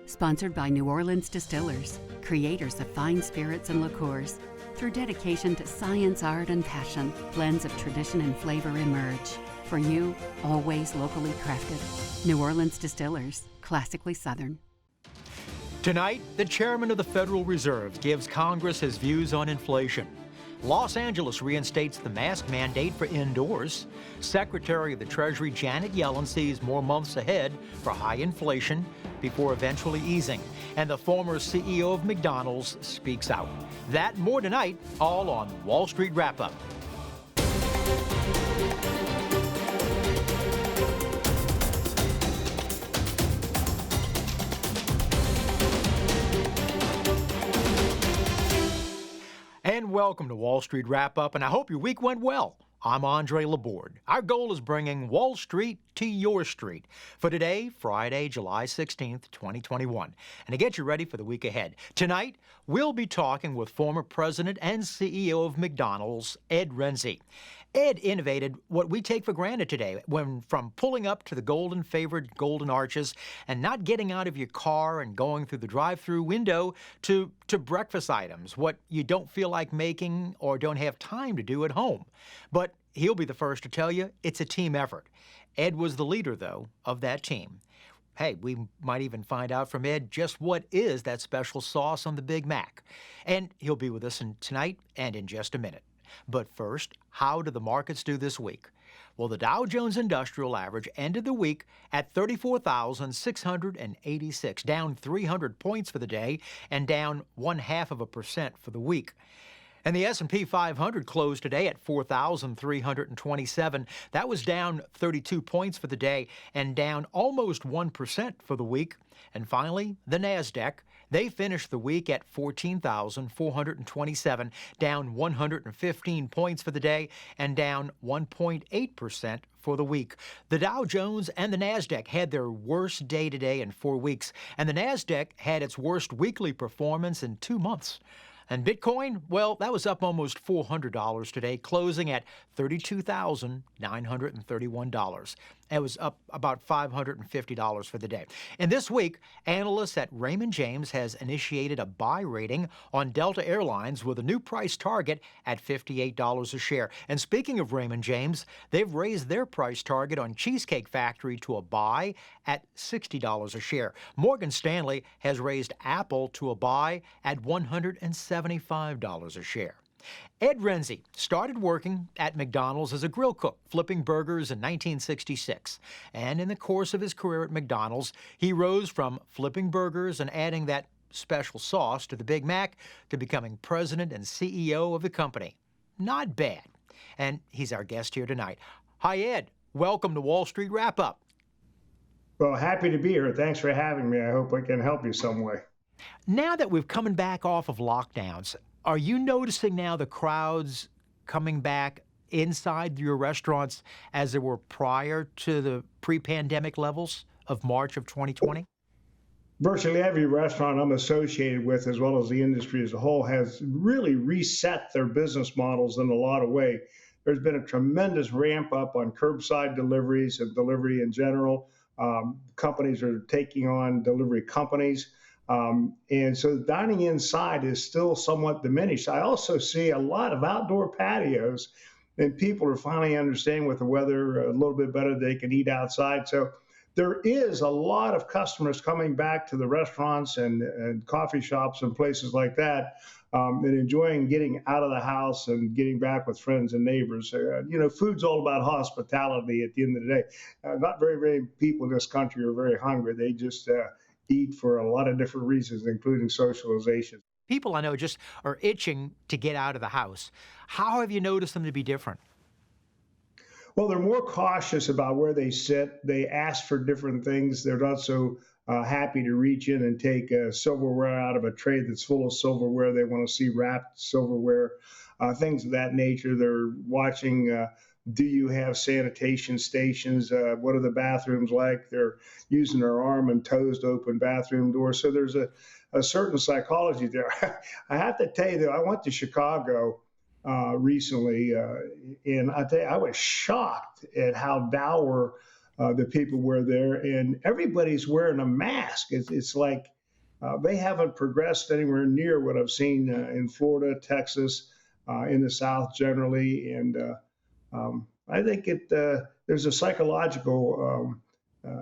Sponsored by New Orleans Distillers, creators of fine spirits and liqueurs. Through dedication to science, art, and passion, blends of tradition and flavor emerge. For you, always locally crafted. New Orleans Distillers, classically Southern. Tonight, the chairman of the Federal Reserve gives Congress his views on inflation. Los Angeles reinstates the mask mandate for indoors. Secretary of the Treasury Janet Yellen sees more months ahead for high inflation before eventually easing. And the former CEO of McDonald's speaks out. That and more tonight, all on Wall Street Wrap-Up. And welcome to Wall Street Wrap-Up, and I hope your week went well. I'm Andre Laborde. Our goal is bringing Wall Street to your street for today, Friday, July 16th, 2021, and to get you ready for the week ahead. Tonight, we'll be talking with former president and CEO of McDonald's, Ed Rensi. Ed innovated what we take for granted today, from pulling up to the favored golden arches and not getting out of your car and going through the drive-through window to breakfast items, what you don't feel like making or don't have time to do at home. But he'll be the first to tell you it's a team effort. Ed was the leader, though, of that team. Hey, we might even find out from Ed just what is that special sauce on the Big Mac. And he'll be with us tonight and in just a minute. But first, how do the markets do this week? Well, the Dow Jones Industrial Average ended the week at 34,686, down 300 points for the day and down 0.5% for the week. And the S&P 500 closed today at 4,327. That was down 32 points for the day and down almost 1% for the week. And finally, the NASDAQ, they finished the week at 14,427, down 115 points for the day and down 1.8% for the week. The Dow Jones and the NASDAQ had their worst day today in 4 weeks, and the NASDAQ had its worst weekly performance in 2 months. And Bitcoin, well, that was up almost $400 today, closing at $32,931. It was up about $550 for the day. And this week, analysts at Raymond James has initiated a buy rating on Delta Airlines with a new price target at $58 a share. And speaking of Raymond James, they've raised their price target on Cheesecake Factory to a buy at $60 a share. Morgan Stanley has raised Apple to a buy at $175 a share. Ed Rensi started working at McDonald's as a grill cook, flipping burgers in 1966. And in the course of his career at McDonald's, he rose from flipping burgers and adding that special sauce to the Big Mac to becoming president and CEO of the company. Not bad. And he's our guest here tonight. Hi, Ed. Welcome to Wall Street Wrap-Up. Well, happy to be here. Thanks for having me. I hope I can help you some way. Now that we're coming back off of lockdowns, are you noticing now the crowds coming back inside your restaurants as they were prior to the pre-pandemic levels of March of 2020? Virtually every restaurant I'm associated with, as well as the industry as a whole, has really reset their business models in a lot of ways. There's been a tremendous ramp up on curbside deliveries and delivery in general. Companies are taking on delivery companies. And so dining inside is still somewhat diminished. I also see a lot of outdoor patios, and people are finally understanding with the weather a little bit better, they can eat outside. So there is a lot of customers coming back to the restaurants and coffee shops and places like that, and enjoying getting out of the house and getting back with friends and neighbors. Food's all about hospitality at the end of the day. Not very many people in this country are very hungry. They just eat for a lot of different reasons, including socialization. People I know just are itching to get out of the house. How have you noticed them to be different? Well, they're more cautious about where they sit. They ask for different things. They're not so happy to reach in and take silverware out of a tray that's full of silverware. They want to see wrapped silverware, things of that nature. They're watching, do you have sanitation stations? What are the bathrooms like? They're using their arm and toes to open bathroom doors. So there's a certain psychology there. I have to tell you, though, I went to Chicago recently, and I tell you, I was shocked at how dour the people were there, and everybody's wearing a mask. It's like They haven't progressed anywhere near what I've seen in Florida, Texas, in the South generally. And I think there's a psychological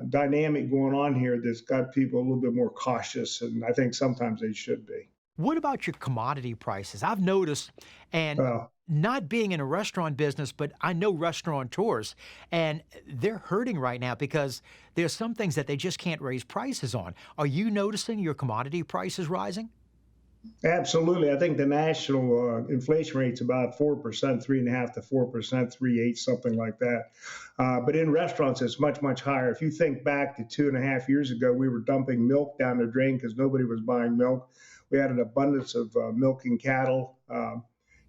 dynamic going on here that's got people a little bit more cautious, and I think sometimes they should be. What about your commodity prices? I've noticed, and Uh, not being in a restaurant business, but I know restaurateurs, and they're hurting right now because there's some things that they just can't raise prices on. Are you noticing your commodity prices rising? Absolutely. I think the national inflation rate's about 4%, 3.5 to 4%, 3/8, something like that. But in restaurants, it's much, much higher. If you think back to 2.5 years ago, we were dumping milk down the drain because nobody was buying milk. We had an abundance of milking cattle.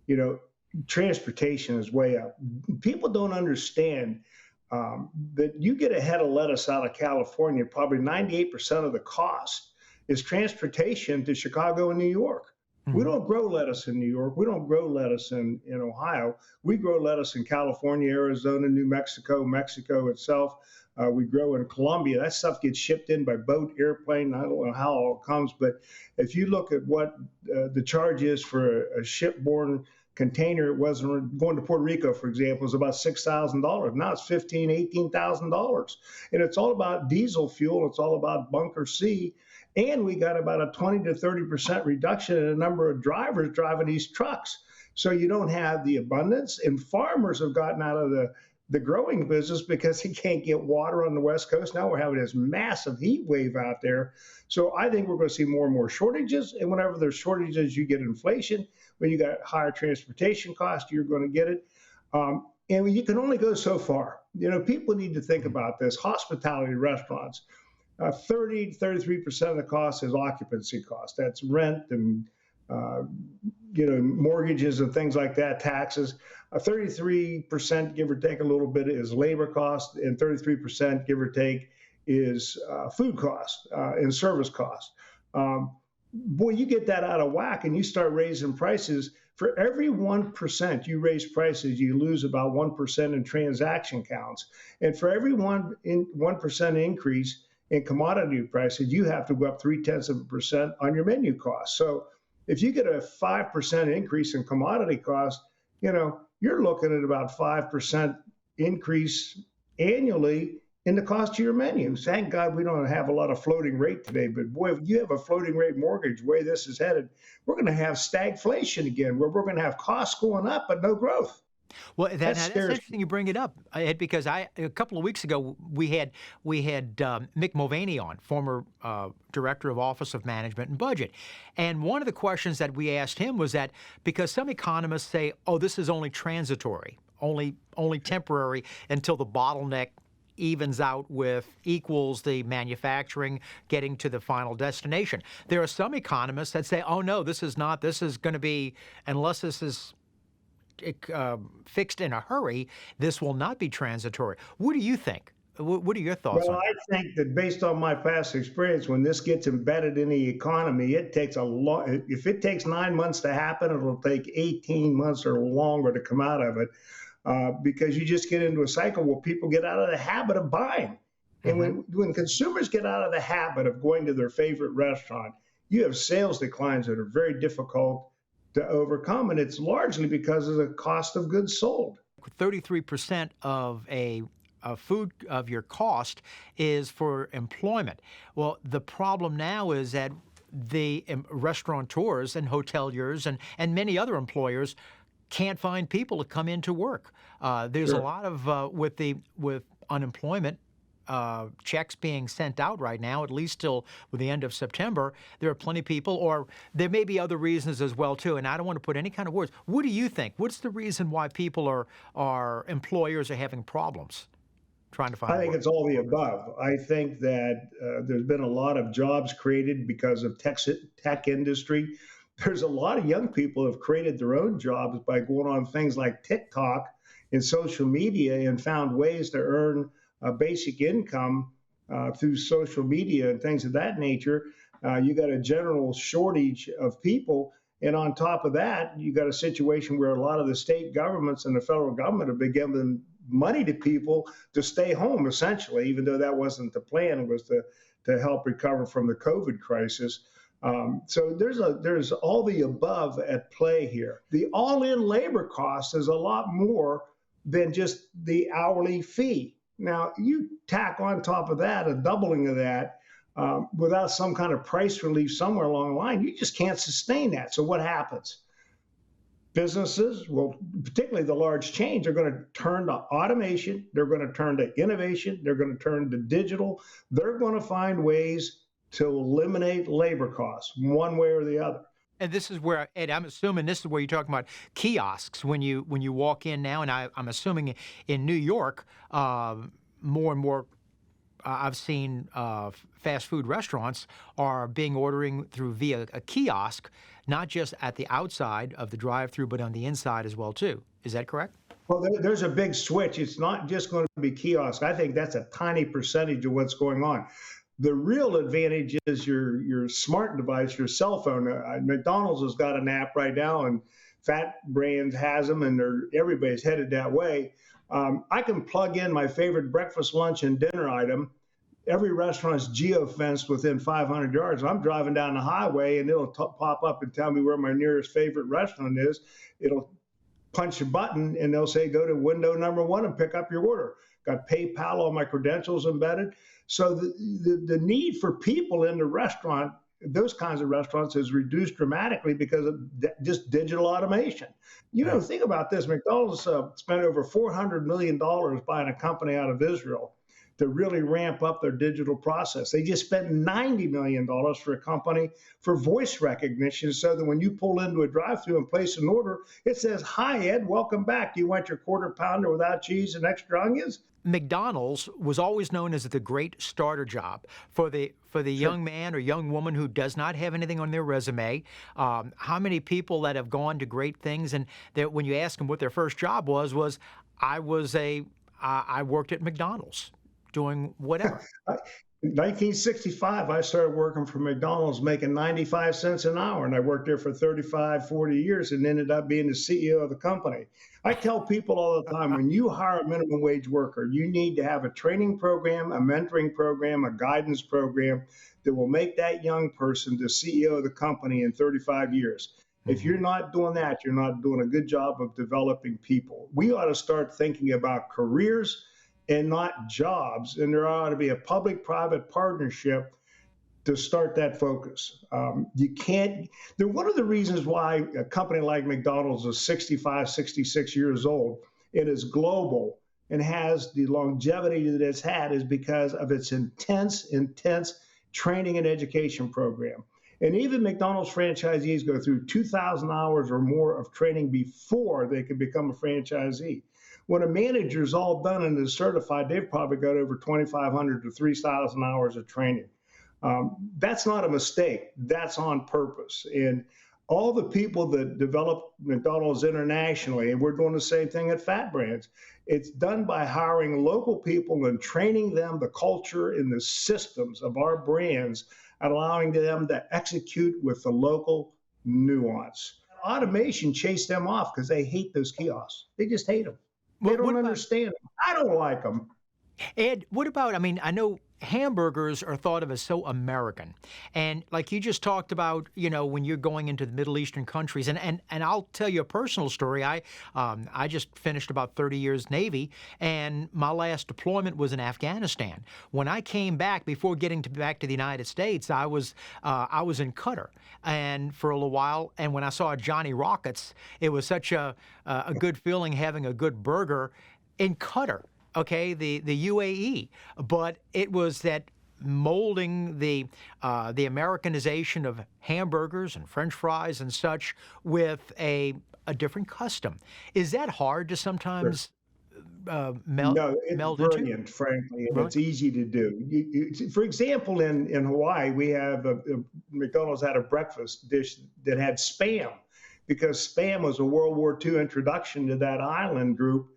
You know, transportation is way up. People don't understand that you get a head of lettuce out of California, probably 98% of the cost is transportation to Chicago and New York. We Mhm. don't grow lettuce in New York. We don't grow lettuce in Ohio. We grow lettuce in California, Arizona, New Mexico, Mexico itself. We grow in Colombia. That stuff gets shipped in by boat, airplane. I don't know how it all comes, but if you look at what the charge is for a shipborne container, it wasn't going to Puerto Rico, for example, is about $6,000. Now it's $15,000, $18,000, and it's all about diesel fuel. It's all about bunker C, and we got about a 20 to 30% reduction in the number of drivers driving these trucks. So you don't have the abundance, and farmers have gotten out of the growing business because they can't get water on the West Coast. Now we're having this massive heat wave out there. So I think we're going to see more and more shortages. And whenever there's shortages, you get inflation. When you got higher transportation costs, you're going to get it. And you can only go so far. You know, people need to think about this. Hospitality restaurants, 30 to 33% of the cost is occupancy cost. That's rent and mortgages and things like that, taxes. 33%, give or take a little bit, is labor cost, and 33%, give or take, is food cost and service cost. Boy, you get that out of whack and you start raising prices. For every 1% you raise prices, you lose about 1% in transaction counts. And for every 1% increase in commodity prices, you have to go up 0.3% on your menu costs. So if you get a 5% increase in commodity costs, you're looking at about 5% increase annually in the cost of your menu. Thank God we don't have a lot of floating rate today, but boy, if you have a floating rate mortgage, the way this is headed, we're going to have stagflation again, where we're going to have costs going up but no growth. Well, That that's scares interesting you bring it up, Ed, because a couple of weeks ago we had Mick Mulvaney on, former director of Office of Management and Budget, and one of the questions that we asked him was that because some economists say, "Oh, this is only transitory, only temporary until the bottleneck evens out equals the manufacturing getting to the final destination." There are some economists that say, "Oh no, this is not. This is going to be unless this is." Fixed in a hurry, this will not be transitory. What do you think? What are your thoughts Well, on I think that based on my past experience, when this gets embedded in the economy, it takes a long, if it takes 9 months to happen, it'll take 18 months or longer to come out of it. Because you just get into a cycle where people get out of the habit of buying. And when consumers get out of the habit of going to their favorite restaurant, you have sales declines that are very difficult to overcome. And it's largely because of the cost of goods sold. 33% of a food of your cost is for employment. Well, the problem now is that the restaurateurs and hoteliers and many other employers can't find people to come into work. There's a lot of with unemployment checks being sent out right now, at least till the end of September. There are plenty of people, or there may be other reasons as well too. And I don't want to put any kind of words. What do you think? What's the reason why people employers are having problems trying to find I think work? it's all the above. I think that there's been a lot of jobs created because of tech industry. There's a lot of young people who have created their own jobs by going on things like TikTok and social media and found ways to earn a basic income through social media and things of that nature. You got a general shortage of people. And on top of that, you got a situation where a lot of the state governments and the federal government have been giving money to people to stay home, essentially, even though that wasn't the plan. It was to to help recover from the COVID crisis. So there's all the above at play here. The all-in labor cost is a lot more than just the hourly fee. Now, you tack on top of that a doubling of that without some kind of price relief somewhere along the line, you just can't sustain that. So what happens? Businesses, well, particularly the large chains, are going to turn to automation. They're going to turn to innovation. They're going to turn to digital. They're going to find ways to eliminate labor costs one way or the other. And this is where, Ed, I'm assuming this is where you're talking about kiosks when you walk in now, and I'm assuming in New York, more and more I've seen fast food restaurants are being ordering through via a kiosk, not just at the outside of the drive-through, but on the inside as well too. Is that correct? Well, there's a big switch. It's not just going to be kiosks. I think that's a tiny percentage of what's going on. The real advantage is your smart device, your cell phone. McDonald's has got an app right now, and Fat Brands has them, and everybody's headed that way. I can plug in my favorite breakfast, lunch, and dinner item. Every restaurant's geo-fenced within 500 yards. I'm driving down the highway, and it'll pop up and tell me where my nearest favorite restaurant is. It'll punch a button, and they'll say, go to window number 1 and pick up your order. Got PayPal, all my credentials embedded. So the need for people in the restaurant, those kinds of restaurants, has reduced dramatically because of just digital automation. You know, think about this. McDonald's spent over $400 million buying a company out of Israel to really ramp up their digital process. They just spent $90 million for a company for voice recognition so that when you pull into a drive-thru and place an order, it says, "Hi, Ed, welcome back. Do you want your quarter pounder without cheese and extra onions?" McDonald's was always known as the great starter job for the young man or young woman who does not have anything on their resume. How many people that have gone to great things and that when you ask them what their first job was I worked at McDonald's doing whatever. In 1965, I started working for McDonald's making 95 cents an hour, and I worked there for 35, 40 years and ended up being the CEO of the company. I tell people all the time, when you hire a minimum wage worker, you need to have a training program, a mentoring program, a guidance program that will make that young person the CEO of the company in 35 years. If you're not doing that, you're not doing a good job of developing people. We ought to start thinking about careers and not jobs. And there ought to be a public-private partnership to start that focus. You can't, one of the reasons why a company like McDonald's is 65, 66 years old and is global and has the longevity that it's had is because of its intense training and education program. And even McDonald's franchisees go through 2,000 hours or more of training before they can become a franchisee. When a manager's all done and is certified, they've probably got over 2,500 to 3,000 hours of training. That's not a mistake. That's on purpose. And all the people that develop McDonald's internationally, and we're doing the same thing at Fat Brands, it's done by hiring local people and training them the culture and the systems of our brands, allowing them to execute with the local nuance. Automation chased them off because they hate those kiosks. They just hate them. They don't understand them. I don't like them. Ed, what about, I know hamburgers are thought of as so American. And like you just talked about, when you're going into the Middle Eastern countries, and I'll tell you a personal story. I just finished about 30 years Navy, and my last deployment was in Afghanistan. When I came back, before getting back to the United States, I was in Qatar and for a little while. And when I saw Johnny Rockets, it was such a good feeling having a good burger in Qatar. Okay, the UAE, but it was that molding the Americanization of hamburgers and French fries and such with a different custom. Is that hard to sometimes meld No, it's brilliant, into? frankly, and Really? it's easy to do. For example, in Hawaii, we have McDonald's had a breakfast dish that had Spam, because Spam was a World War II introduction to that island group.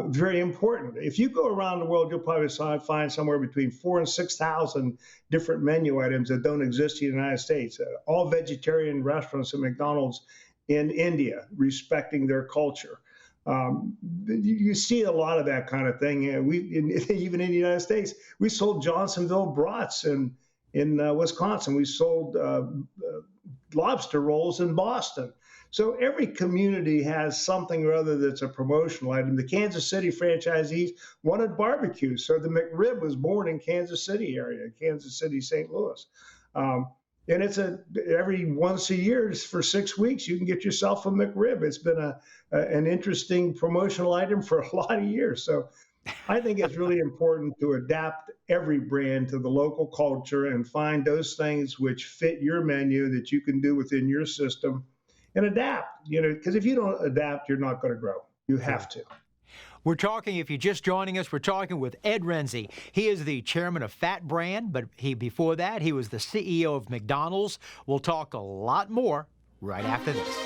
Very important. If you go around the world, you'll probably find somewhere between 4,000 and 6,000 different menu items that don't exist in the United States. All vegetarian restaurants at McDonald's in India, respecting their culture. You see a lot of that kind of thing. Even in the United States, we sold Johnsonville brats and in Wisconsin. We sold lobster rolls in Boston. So every community has something or other that's a promotional item. The Kansas City franchisees wanted barbecue, so the McRib was born in Kansas City area, Kansas City, St. Louis. And it's every once a year for 6 weeks, you can get yourself a McRib. It's been an interesting promotional item for a lot of years. So I think it's really important to adapt every brand to the local culture and find those things which fit your menu that you can do within your system and adapt, because if you don't adapt, you're not going to grow. You have to. We're talking, if you're just joining us, we're talking with Ed Renzi. He is the chairman of Fat Brand, but before that, he was the CEO of McDonald's. We'll talk a lot more right after this.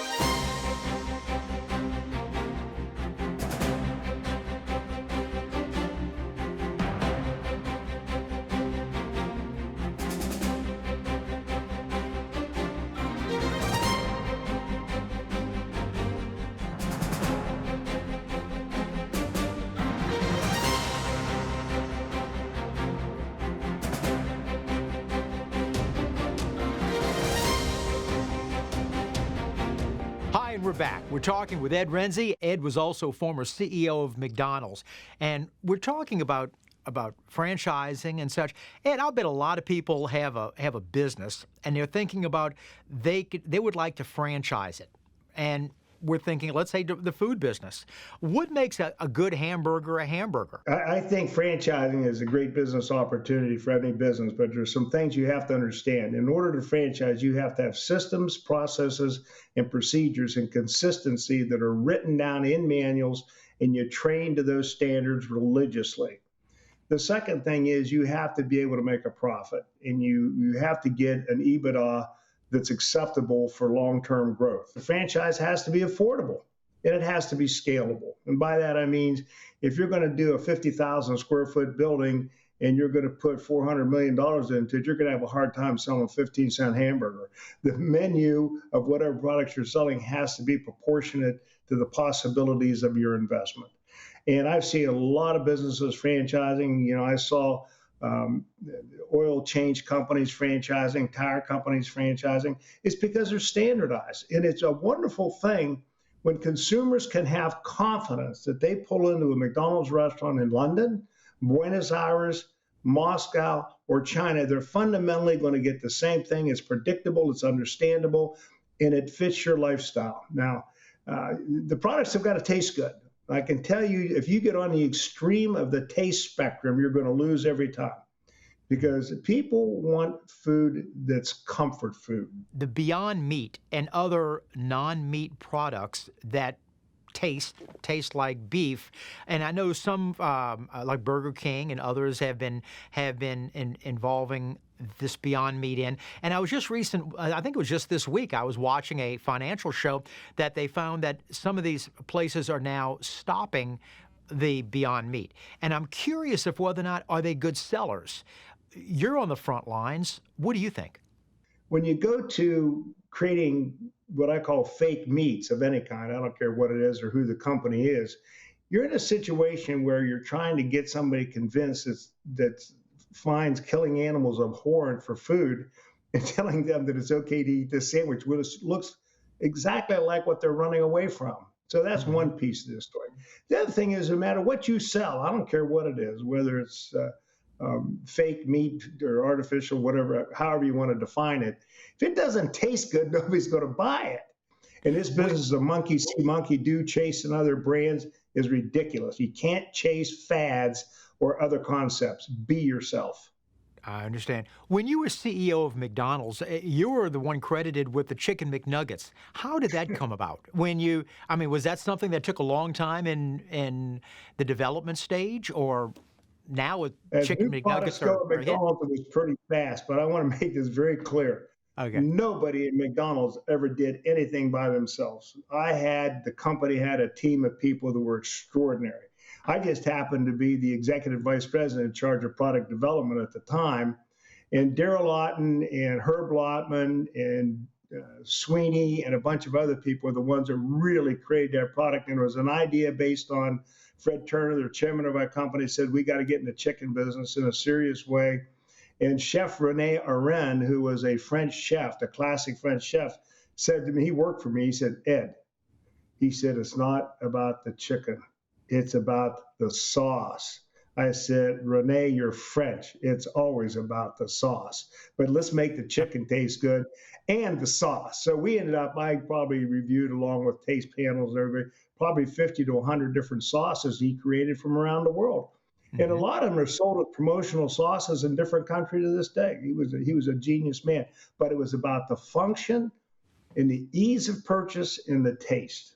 Hi, and we're back. We're talking with Ed Renzi. Ed was also former CEO of McDonald's. And we're talking about franchising and such. Ed, I'll bet a lot of people have a business and they're thinking about they would like to franchise it. And we're thinking, let's say, the food business. What makes a good hamburger a hamburger? I think franchising is a great business opportunity for any business, but there's some things you have to understand. In order to franchise, you have to have systems, processes, and procedures and consistency that are written down in manuals, and you train to those standards religiously. The second thing is you have to be able to make a profit, and you have to get an EBITDA that's acceptable for long-term growth. The franchise has to be affordable, and it has to be scalable. And by that, I mean, if you're going to do a 50,000 square foot building and you're going to put $400 million into it, you're going to have a hard time selling a 15-cent hamburger. The menu of whatever products you're selling has to be proportionate to the possibilities of your investment. And I've seen a lot of businesses franchising. I saw oil change companies franchising, tire companies franchising. It's because they're standardized. And it's a wonderful thing when consumers can have confidence that they pull into a McDonald's restaurant in London, Buenos Aires, Moscow, or China. They're fundamentally going to get the same thing. It's predictable, it's understandable, and it fits your lifestyle. Now, the products have got to taste good. I can tell you, if you get on the extreme of the taste spectrum, you're going to lose every time, because people want food that's comfort food. The Beyond Meat and other non-meat products that taste like beef, and I know some like Burger King and others have been involving this Beyond Meat in. And I was just I think it was just this week, I was watching a financial show that they found that some of these places are now stopping the Beyond Meat. And I'm curious if whether or not are they good sellers. You're on the front lines. What do you think? When you go to creating what I call fake meats of any kind, I don't care what it is or who the company is, you're in a situation where you're trying to get somebody convinced that finds killing animals abhorrent for food and telling them that it's okay to eat this sandwich, which looks exactly like what they're running away from. So that's one piece of this story. The other thing is, no matter what you sell, I don't care what it is, whether it's fake meat or artificial, whatever, however you want to define it, if it doesn't taste good, nobody's going to buy it. And this business of monkey see, monkey do, chasing other brands is ridiculous. You can't chase fads or other concepts. Be yourself. I understand. When you were CEO of McDonald's, you were the one credited with the Chicken McNuggets. How did that come about? Was that something that took a long time in the development stage, or now with Chicken McNuggets are McDonald's, it was pretty fast, but I want to make this very clear. Okay. Nobody at McDonald's ever did anything by themselves. The company had a team of people that were extraordinary. I just happened to be the executive vice president in charge of product development at the time. And Daryl Lawton and Herb Lotman and Sweeney and a bunch of other people are the ones that really created that product. And it was an idea based on Fred Turner, the chairman of our company, said, we got to get in the chicken business in a serious way. And Chef Rene Arend, who was a French chef, the classic French chef, said to me, he worked for me, he said, Ed, he said, it's not about the chicken, it's about the sauce. I said, Rene, you're French. It's always about the sauce. But let's make the chicken taste good and the sauce. So we ended up, I probably reviewed along with taste panels, everybody, probably 50 to 100 different sauces he created from around the world. And a lot of them are sold as promotional sauces in different countries to this day. He was a genius man. But it was about the function and the ease of purchase and the taste.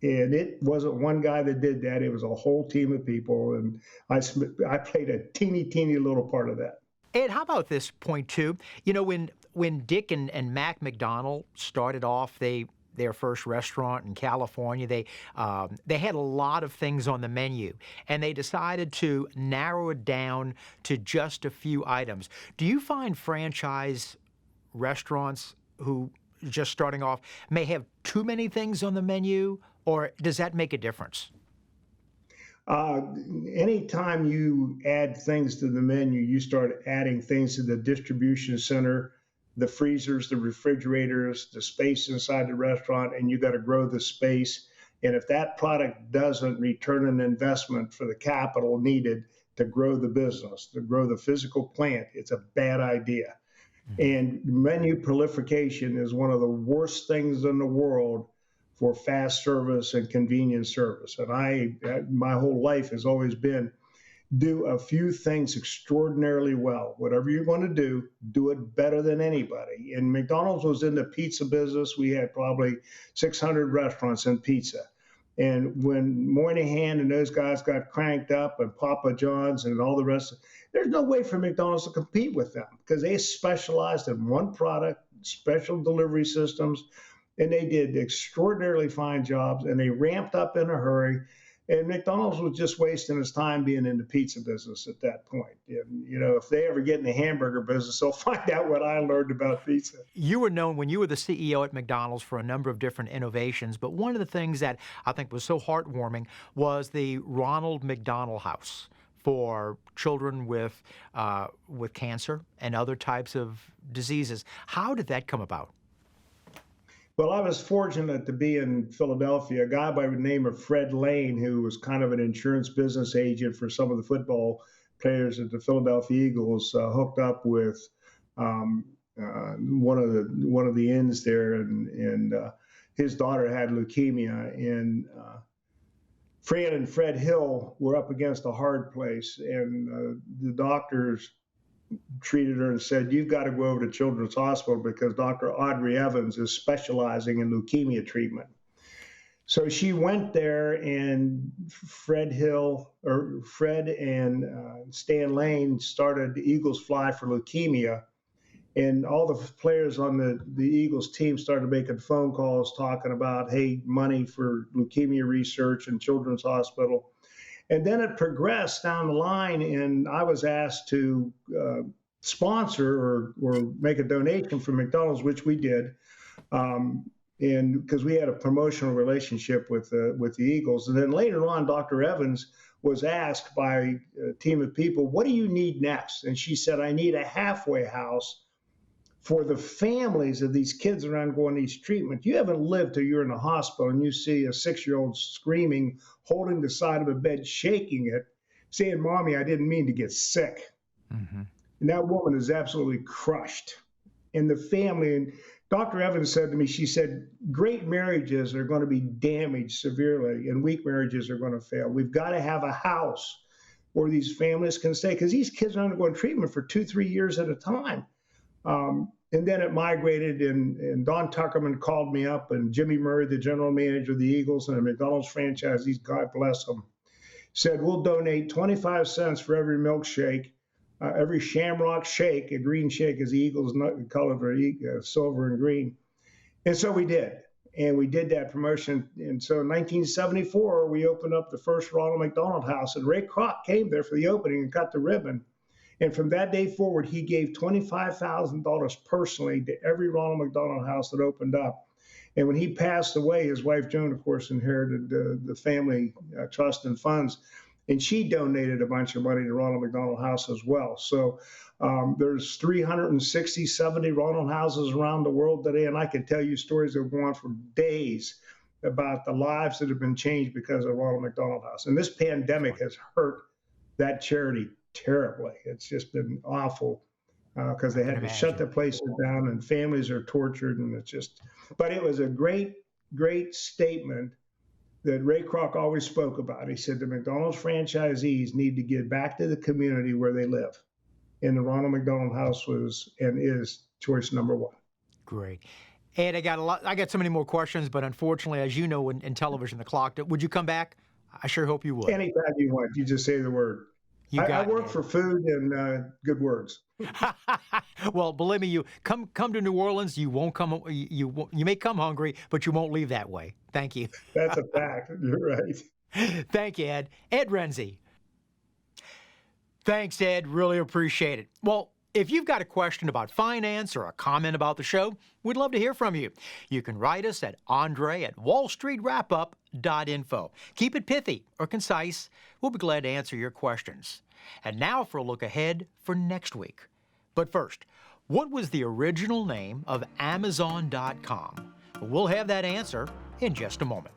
And it wasn't one guy that did that. It was a whole team of people. And I played a teeny little part of that. Ed, how about this point, too? You know, when Dick and Mac McDonald started off, their first restaurant in California, they had a lot of things on the menu, and they decided to narrow it down to just a few items. Do you find franchise restaurants who just starting off may have too many things on the menu, or does that make a difference? Anytime you add things to the menu, you start adding things to the distribution center, the freezers, the refrigerators, the space inside the restaurant, and you got to grow the space. And if that product doesn't return an investment for the capital needed to grow the business, to grow the physical plant, it's a bad idea. And menu proliferation is one of the worst things in the world for fast service and convenience service. And my whole life has always been do a few things extraordinarily well. Whatever you're going to do it better than anybody. And McDonald's was in the pizza business. We had probably 600 restaurants in pizza. And when Moynihan and those guys got cranked up, and Papa John's and all the rest, there's no way for McDonald's to compete with them because they specialized in one product, special delivery systems, and they did extraordinarily fine jobs, and they ramped up in a hurry. And McDonald's was just wasting its time being in the pizza business at that point. And, you know, if they ever get in the hamburger business, they'll find out what I learned about pizza. You were known when you were the CEO at McDonald's for a number of different innovations, but one of the things that I think was so heartwarming was the Ronald McDonald House for children with cancer and other types of diseases. How did that come about? Well, I was fortunate to be in Philadelphia. A guy by the name of Fred Lane, who was kind of an insurance business agent for some of the football players at the Philadelphia Eagles, hooked up with one of the ends there, and his daughter had leukemia, and Fran and Fred Hill were up against a hard place, and the doctors treated her and said, you've got to go over to Children's Hospital because Dr. Audrey Evans is specializing in leukemia treatment. So she went there, and Fred and Stan Lane started the Eagles Fly for Leukemia. And all the players on the Eagles team started making phone calls talking about, hey, money for leukemia research in Children's Hospital. And then it progressed down the line, and I was asked to sponsor or make a donation for McDonald's, which we did, and because we had a promotional relationship with the Eagles. And then later on, Dr. Evans was asked by a team of people, what do you need next? And she said, I need a halfway house for the families of these kids that are undergoing these treatments. You haven't lived till you're in the hospital and you see a 6-year-old screaming, holding the side of a bed, shaking it, saying, Mommy, I didn't mean to get sick. Mm-hmm. And that woman is absolutely crushed. And the family, and Dr. Evans said to me, she said, great marriages are going to be damaged severely and weak marriages are going to fail. We've got to have a house where these families can stay because these kids are undergoing treatment for 2-3 years at a time. And then it migrated, and Don Tuckerman called me up, and Jimmy Murray, the general manager of the Eagles and the McDonald's franchisees, God bless them, said, we'll donate 25 cents for every milkshake, every Shamrock shake. A green shake is the Eagles' color for silver and green. And so we did. And we did that promotion. And so in 1974, we opened up the first Ronald McDonald House, and Ray Kroc came there for the opening and cut the ribbon. And from that day forward, he gave $25,000 personally to every Ronald McDonald House that opened up. And when he passed away, his wife Joan, of course, inherited the family trust and funds. and she donated a bunch of money to Ronald McDonald House as well. So there's 360, 70 Ronald houses around the world today, and I can tell you stories that go on for days about the lives that have been changed because of Ronald McDonald House. And this pandemic has hurt that charity terribly. It's just been awful because they had to shut the places down and families are tortured, and it's just, but it was a great, great statement that Ray Kroc always spoke about. He said the McDonald's franchisees need to get back to the community where they live. And the Ronald McDonald House was and is choice number one. Great. Ed, I got so many more questions, but unfortunately, as you know, in television, the clock, would you come back? I sure hope you would. Anytime you want. You just say the word. I work for food and good words. Well, believe me, you come to New Orleans. You won't come. You may come hungry, but you won't leave that way. Thank you. That's a fact. You're right. Thank you, Ed. Ed Renzi. Thanks, Ed. Really appreciate it. Well, if you've got a question about finance or a comment about the show, we'd love to hear from you. You can write us at andre@wallstreetwrapup.info. Keep it pithy or concise. We'll be glad to answer your questions. And now for a look ahead for next week. But first, what was the original name of Amazon.com? We'll have that answer in just a moment.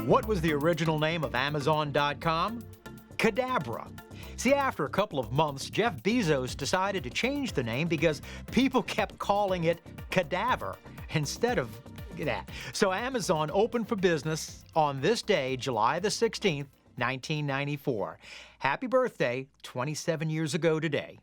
What was the original name of Amazon.com? Cadabra. See, after a couple of months, Jeff Bezos decided to change the name because people kept calling it Cadaver instead of that. So Amazon opened for business on this day, July the 16th, 1994. Happy birthday, 27 years ago today,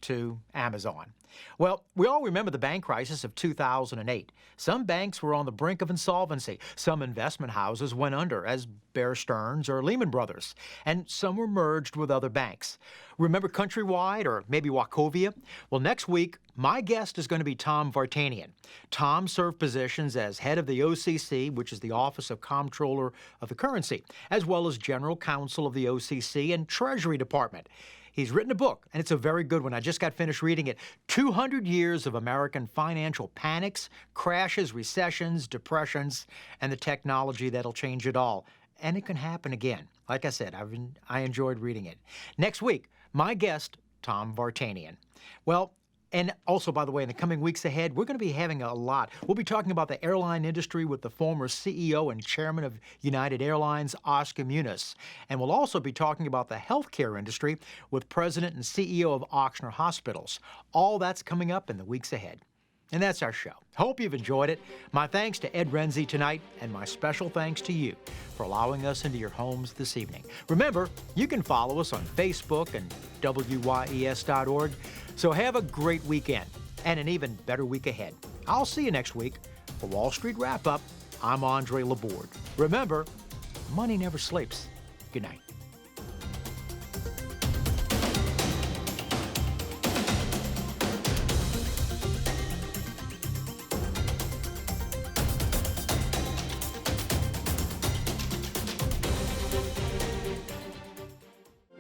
to Amazon. Well, we all remember the bank crisis of 2008. Some banks were on the brink of insolvency. Some investment houses went under, as Bear Stearns or Lehman Brothers, and some were merged with other banks. Remember Countrywide or maybe Wachovia? Well, next week, my guest is going to be Tom Vartanian. Tom served positions as head of the OCC, which is the Office of Comptroller of the Currency, as well as General Counsel of the OCC and Treasury Department. He's written a book, and it's a very good one. I just got finished reading it. 200 Years of American Financial Panics, Crashes, Recessions, Depressions, and the Technology That'll Change It All. And it can happen again. Like I said, I enjoyed reading it. Next week, my guest, Tom Vartanian. Well, and also, by the way, in the coming weeks ahead, we're going to be having a lot. We'll be talking about the airline industry with the former CEO and chairman of United Airlines, Oscar Munoz. And we'll also be talking about the healthcare industry with president and CEO of Ochsner Hospitals. All that's coming up in the weeks ahead. And that's our show. Hope you've enjoyed it. My thanks to Ed Renzi tonight, and my special thanks to you for allowing us into your homes this evening. Remember, you can follow us on Facebook and WYES.org. So have a great weekend and an even better week ahead. I'll see you next week. For Wall Street Wrap-Up, I'm Andre Laborde. Remember, money never sleeps. Good night.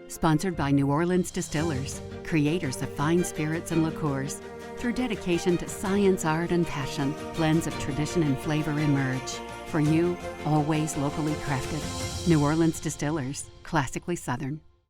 Sponsored by New Orleans Distillers, creators of fine spirits and liqueurs. Through dedication to science, art, and passion, blends of tradition and flavor emerge. For you, always locally crafted. New Orleans Distillers, classically Southern.